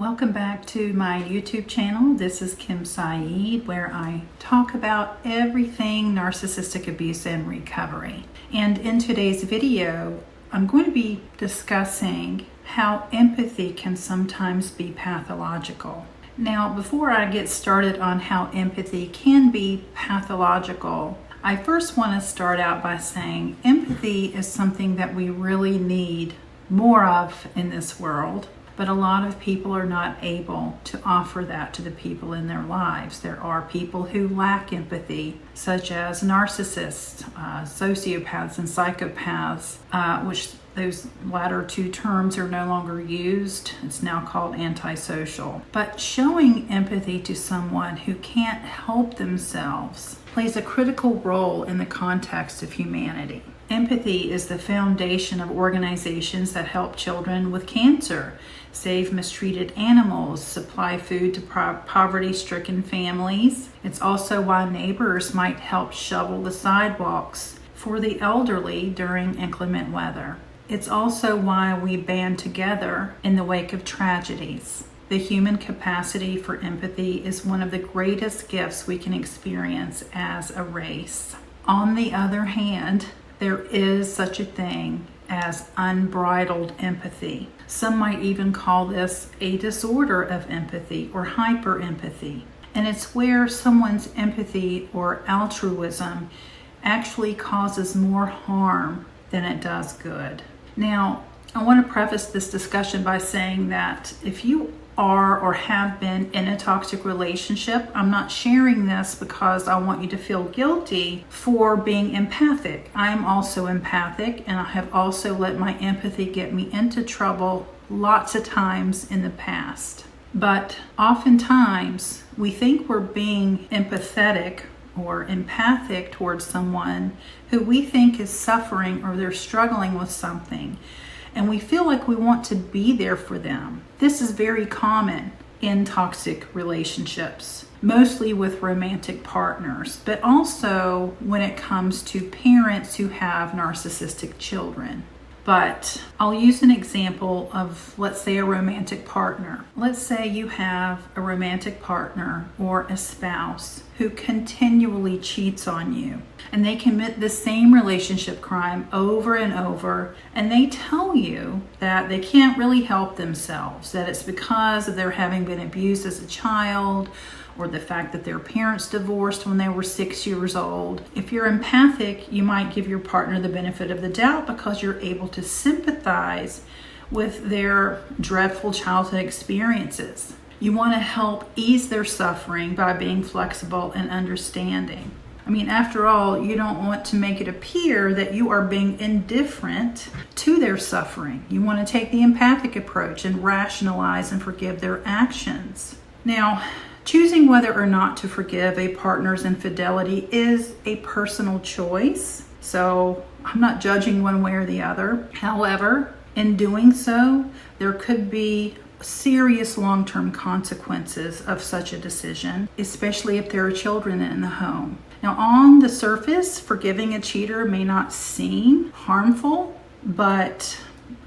Welcome back to my YouTube channel. This is Kim Saeed, where I talk about everything narcissistic abuse and recovery. And in today's video, I'm going to be discussing how empathy can sometimes be pathological. Now, before I get started on how empathy can be pathological, I first want to start out by saying empathy is something that we really need more of in this world. But a lot of people are not able to offer that to the people in their lives. There are people who lack empathy, such as narcissists, sociopaths, and psychopaths, which those latter two terms are no longer used. It's now called antisocial. But showing empathy to someone who can't help themselves plays a critical role in the context of humanity. Empathy is the foundation of organizations that help children with cancer, save mistreated animals, supply food to poverty-stricken families. It's also why neighbors might help shovel the sidewalks for the elderly during inclement weather. It's also why we band together in the wake of tragedies. The human capacity for empathy is one of the greatest gifts we can experience as a race. On the other hand, there is such a thing as unbridled empathy. Some might even call this a disorder of empathy or hyperempathy. And it's where someone's empathy or altruism actually causes more harm than it does good. Now, I want to preface this discussion by saying that if you are or have been in a toxic relationship, I'm not sharing this because I want you to feel guilty for being empathic. I am also empathic, and I have also let my empathy get me into trouble lots of times in the past. But oftentimes we think we're being empathetic or empathic towards someone who we think is suffering or they're struggling with something, and we feel like we want to be there for them. This is very common in toxic relationships, mostly with romantic partners, but also when it comes to parents who have narcissistic children. But I'll use an example of, let's say, a romantic partner. Let's say you have a romantic partner or a spouse who continually cheats on you, and they commit the same relationship crime over and over, and they tell you that they can't really help themselves, that it's because of their having been abused as a child, or the fact that their parents divorced when they were 6 years old. If you're empathic, you might give your partner the benefit of the doubt because you're able to sympathize with their dreadful childhood experiences. You want to help ease their suffering by being flexible and understanding. I mean, after all, you don't want to make it appear that you are being indifferent to their suffering. You want to take the empathic approach and rationalize and forgive their actions. Now, choosing whether or not to forgive a partner's infidelity is a personal choice, so I'm not judging one way or the other. However, in doing so, there could be serious long-term consequences of such a decision, especially if there are children in the home. Now, on the surface, forgiving a cheater may not seem harmful, but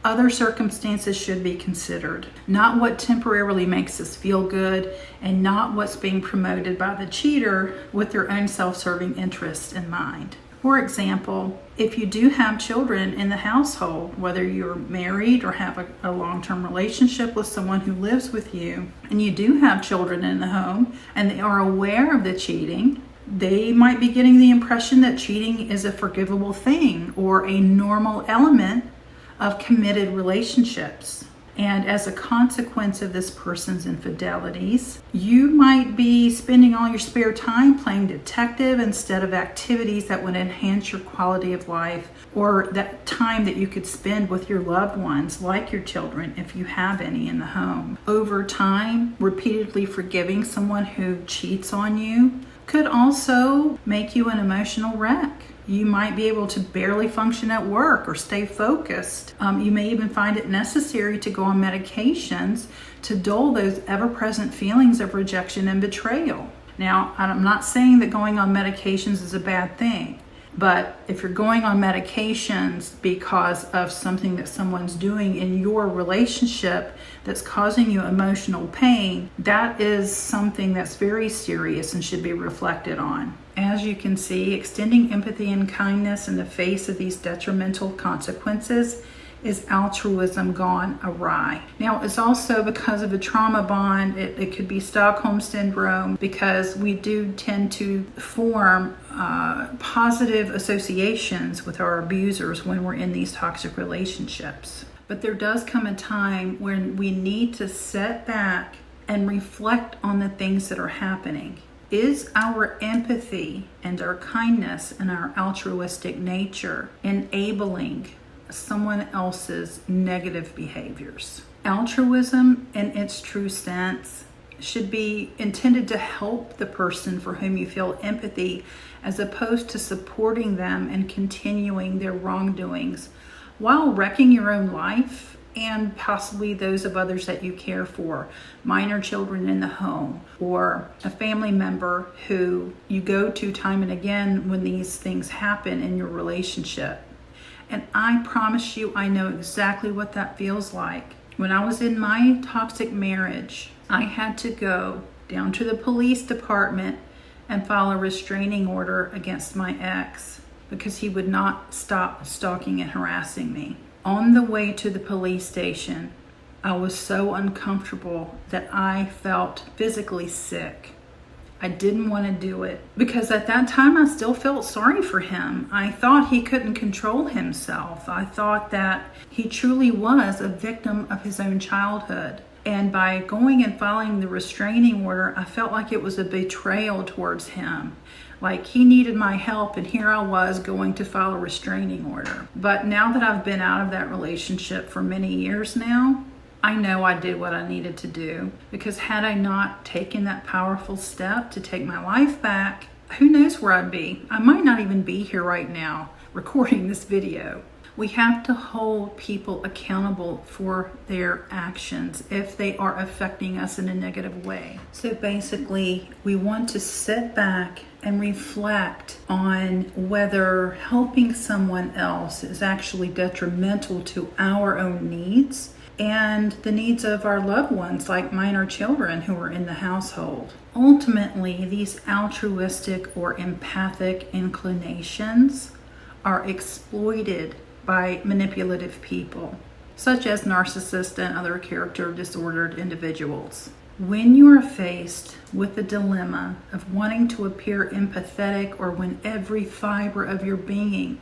other circumstances should be considered. Not what temporarily makes us feel good, and not what's being promoted by the cheater with their own self-serving interests in mind. For example, if you do have children in the household, whether you're married or have a long-term relationship with someone who lives with you, and you do have children in the home, and they are aware of the cheating, they might be getting the impression that cheating is a forgivable thing or a normal element of committed relationships. And as a consequence of this person's infidelities, you might be spending all your spare time playing detective instead of activities that would enhance your quality of life, or that time that you could spend with your loved ones, like your children, if you have any in the home. Over time, repeatedly forgiving someone who cheats on you could also make you an emotional wreck. You might be able to barely function at work or stay focused. You may even find it necessary to go on medications to dull those ever-present feelings of rejection and betrayal. Now, I'm not saying that going on medications is a bad thing. But if you're going on medications because of something that someone's doing in your relationship that's causing you emotional pain, that is something that's very serious and should be reflected on. As you can see, extending empathy and kindness in the face of these detrimental consequences is altruism gone awry. Now, it's also because of a trauma bond. It could be Stockholm Syndrome, because we do tend to form positive associations with our abusers when we're in these toxic relationships. But there does come a time when we need to sit back and reflect on the things that are happening. Is our empathy and our kindness and our altruistic nature enabling someone else's negative behaviors? Altruism, in its true sense, should be intended to help the person for whom you feel empathy, as opposed to supporting them and continuing their wrongdoings while wrecking your own life and possibly those of others that you care for, minor children in the home, or a family member who you go to time and again when these things happen in your relationship. And I promise you, I know exactly what that feels like. When I was in my toxic marriage, I had to go down to the police department and file a restraining order against my ex because he would not stop stalking and harassing me. On the way to the police station, I was so uncomfortable that I felt physically sick. I didn't want to do it because at that time I still felt sorry for him. I thought he couldn't control himself. I thought that he truly was a victim of his own childhood. And by going and filing the restraining order, I felt like it was a betrayal towards him. Like he needed my help, and here I was going to file a restraining order. But now that I've been out of that relationship for many years now, I know I did what I needed to do, because had I not taken that powerful step to take my life back, who knows where I'd be? I might not even be here right now recording this video. We have to hold people accountable for their actions if they are affecting us in a negative way. So basically, we want to sit back and reflect on whether helping someone else is actually detrimental to our own needs and the needs of our loved ones, like minor children who are in the household. Ultimately, these altruistic or empathic inclinations are exploited by manipulative people, such as narcissists and other character disordered individuals. When you are faced with the dilemma of wanting to appear empathetic, or when every fiber of your being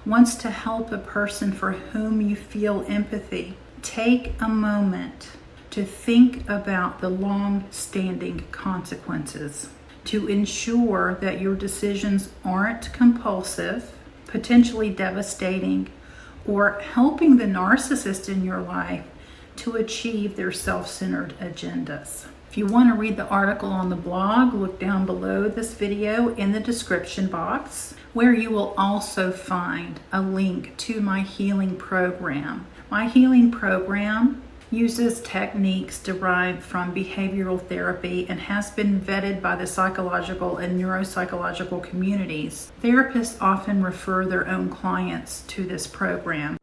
wants to help a person for whom you feel empathy, take a moment to think about the long-standing consequences to ensure that your decisions aren't compulsive, potentially devastating, or helping the narcissist in your life to achieve their self-centered agendas. If you want to read the article on the blog, look down below this video in the description box, where you will also find a link to my healing program. My healing program uses techniques derived from behavioral therapy and has been vetted by the psychological and neuropsychological communities. Therapists often refer their own clients to this program.